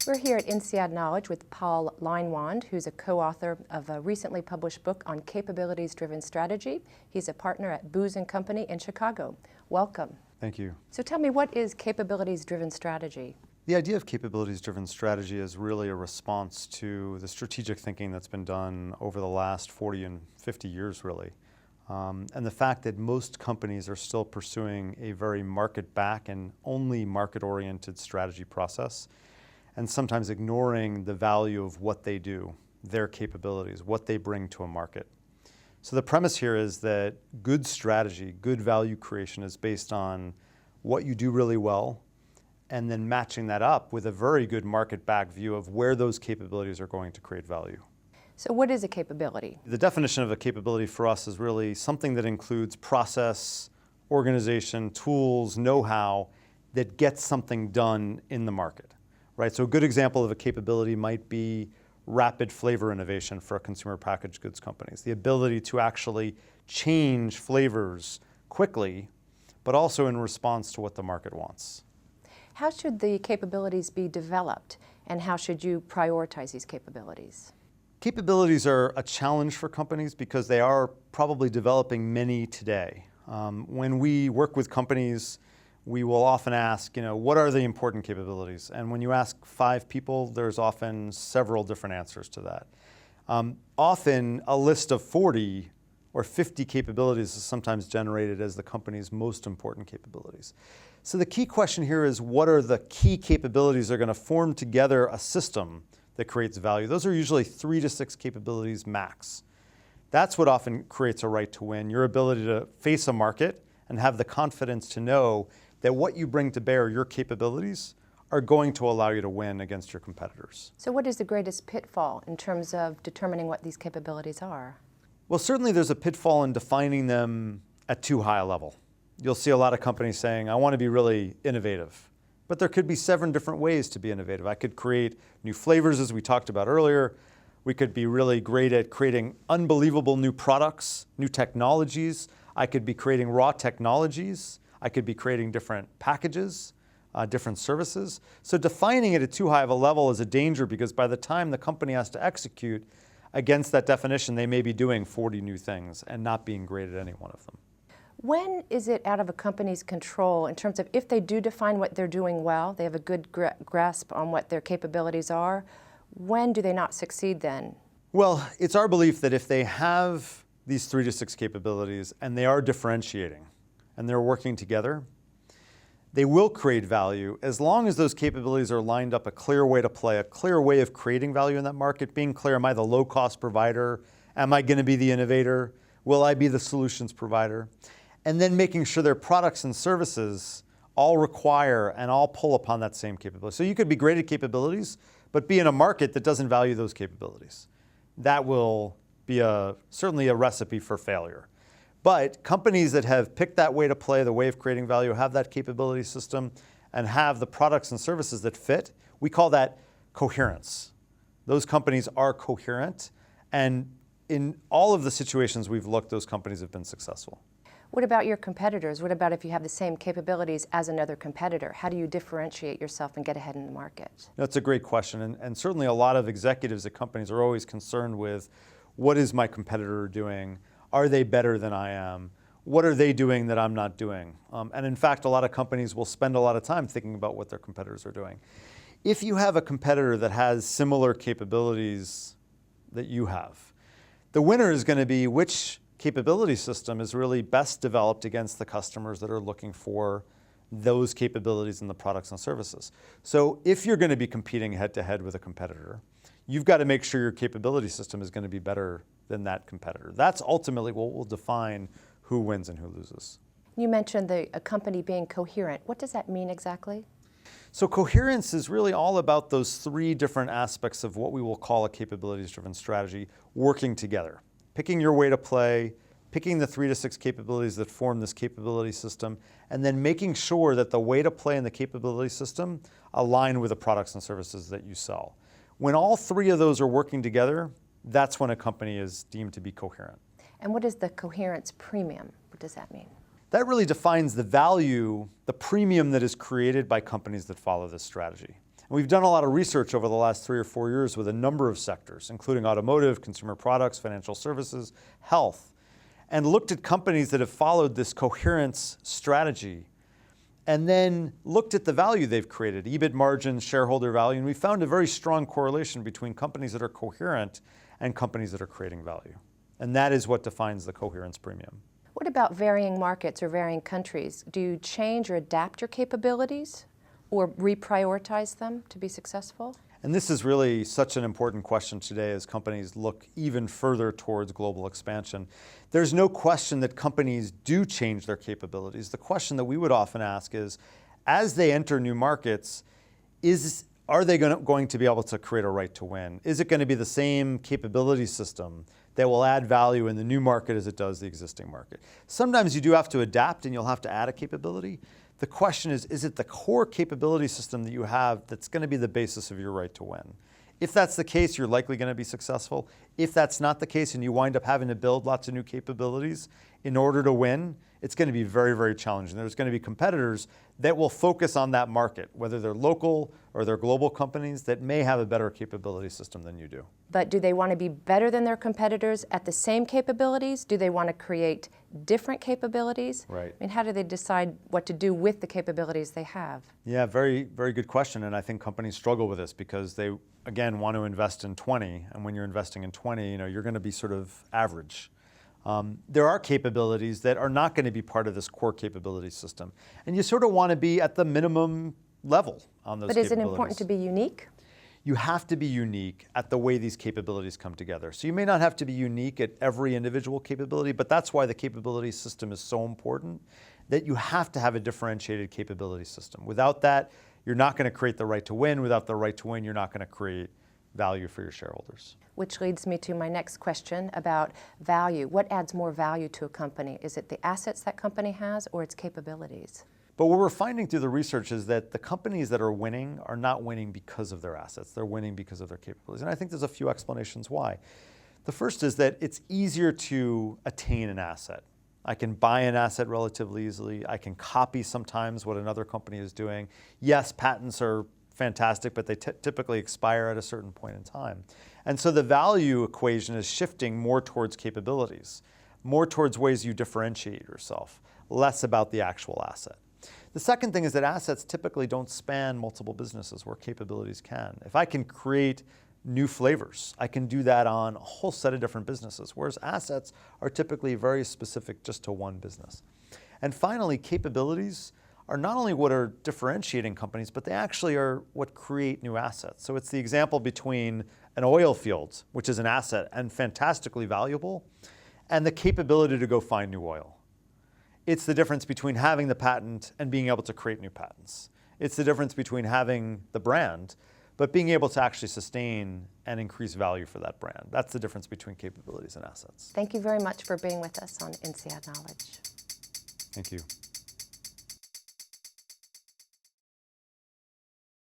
We're here at INSEAD Knowledge with Paul Leinwand, who's a co-author of a recently published book on capabilities-driven strategy. He's a partner at Booz & Company in Chicago. Welcome. Thank you. So tell me, what is capabilities-driven strategy? The idea of capabilities-driven strategy is really a response to the strategic thinking that's been done over the last 40 and 50 years, really. And the fact that most companies are still pursuing a very market-back and only market-oriented strategy process, and sometimes ignoring the value of what they do, their capabilities, what they bring to a market. So the premise here is that good strategy, good value creation is based on what you do really well, and then matching that up with a very good market-back view of where those capabilities are going to create value. So what is a capability? The definition of a capability for us is really something that includes process, organization, tools, know-how that gets something done in the market. Right, so a good example of a capability might be rapid flavor innovation for consumer packaged goods companies. The ability to actually change flavors quickly, but also in response to what the market wants. How should the capabilities be developed, and how should you prioritize these capabilities? Capabilities are a challenge for companies because they are probably developing many today. When we work with companies, we will often ask, what are the important capabilities? And when you ask 5 people, there's often several different answers to that. Often a list of 40 or 50 capabilities is sometimes generated as the company's most important capabilities. So the key question here is, what are the key capabilities that are going to form together a system that creates value? Those are usually 3 to 6 capabilities max. That's what often creates a right to win, your ability to face a market and have the confidence to know that what you bring to bear, your capabilities, are going to allow you to win against your competitors. So what is the greatest pitfall in terms of determining what these capabilities are? Well, certainly there's a pitfall in defining them at too high a level. You'll see a lot of companies saying, I want to be really innovative. But there could be 7 different ways to be innovative. I could create new flavors, as we talked about earlier. We could be really great at creating unbelievable new products, new technologies. I could be creating raw technologies. I could be creating different packages, different services. So defining it at too high of a level is a danger, because by the time the company has to execute against that definition, they may be doing 40 new things and not being great at any one of them. When is it out of a company's control in terms of, if they do define what they're doing well, they have a good grasp on what their capabilities are, when do they not succeed then? Well, it's our belief that if they have these 3 to 6 capabilities and they are differentiating, and they're working together, they will create value as long as those capabilities are lined up a clear way to play, a clear way of creating value in that market, being clear, am I the low-cost provider? Am I going to be the innovator? Will I be the solutions provider? And then making sure their products and services all require and all pull upon that same capability. So you could be great at capabilities, but be in a market that doesn't value those capabilities. That will be certainly a recipe for failure. But companies that have picked that way to play, the way of creating value, have that capability system, and have the products and services that fit, we call that coherence. Those companies are coherent, and in all of the situations we've looked, those companies have been successful. What about your competitors? What about if you have the same capabilities as another competitor? How do you differentiate yourself and get ahead in the market? That's a great question, and certainly a lot of executives at companies are always concerned with, what is my competitor doing? Are they better than I am? What are they doing that I'm not doing? And in fact, a lot of companies will spend a lot of time thinking about what their competitors are doing. If you have a competitor that has similar capabilities that you have, the winner is going to be which capability system is really best developed against the customers that are looking for those capabilities in the products and services. So if you're going to be competing head-to-head with a competitor, you've got to make sure your capability system is going to be better than that competitor. That's ultimately what will define who wins and who loses. You mentioned a company being coherent. What does that mean exactly? So coherence is really all about those 3 different aspects of what we will call a capabilities-driven strategy working together. Picking your way to play, picking the 3 to 6 capabilities that form this capability system, and then making sure that the way to play in the capability system align with the products and services that you sell. When all 3 of those are working together, that's when a company is deemed to be coherent. And what is the coherence premium? What does that mean? That really defines the value, the premium that is created by companies that follow this strategy. And we've done a lot of research over the last 3 or 4 years with a number of sectors, including automotive, consumer products, financial services, health, and looked at companies that have followed this coherence strategy and then looked at the value they've created, EBIT margins, shareholder value, and we found a very strong correlation between companies that are coherent and companies that are creating value. And that is what defines the coherence premium. What about varying markets or varying countries? Do you change or adapt your capabilities or reprioritize them to be successful? And this is really such an important question today as companies look even further towards global expansion. There's no question that companies do change their capabilities. The question that we would often ask is, as they enter new markets, are they going to be able to create a right to win? Is it going to be the same capability system that will add value in the new market as it does the existing market? Sometimes you do have to adapt and you'll have to add a capability. The question is it the core capability system that you have that's going to be the basis of your right to win? If that's the case, you're likely going to be successful. If that's not the case and you wind up having to build lots of new capabilities in order to win, it's going to be very, very challenging. There's going to be competitors that will focus on that market, whether they're local or they're global companies that may have a better capability system than you do. But do they want to be better than their competitors at the same capabilities? Do they want to create different capabilities? Right. I mean, how do they decide what to do with the capabilities they have? Yeah, very, very good question. And I think companies struggle with this because they, again, want to invest in 20. And when you're investing in 20, you're going to be sort of average. There are capabilities that are not going to be part of this core capability system. And you sort of want to be at the minimum level on those capabilities. But is it important to be unique? You have to be unique at the way these capabilities come together. So you may not have to be unique at every individual capability, but that's why the capability system is so important, that you have to have a differentiated capability system. Without that, you're not going to create the right to win. Without the right to win, you're not going to create value for your shareholders. Which leads me to my next question about value. What adds more value to a company? Is it the assets that company has or its capabilities? But what we're finding through the research is that the companies that are winning are not winning because of their assets. They're winning because of their capabilities. And I think there's a few explanations why. The first is that it's easier to attain an asset. I can buy an asset relatively easily. I can copy sometimes what another company is doing. Yes, patents are fantastic, but they typically expire at a certain point in time. And so the value equation is shifting more towards capabilities, more towards ways you differentiate yourself, less about the actual asset. The second thing is that assets typically don't span multiple businesses where capabilities can. If I can create new flavors, I can do that on a whole set of different businesses, whereas assets are typically very specific just to one business. And finally, capabilities are not only what are differentiating companies, but they actually are what create new assets. So it's the example between an oil field, which is an asset and fantastically valuable, and the capability to go find new oil. It's the difference between having the patent and being able to create new patents. It's the difference between having the brand, but being able to actually sustain and increase value for that brand. That's the difference between capabilities and assets. Thank you very much for being with us on INSEAD Knowledge. Thank you.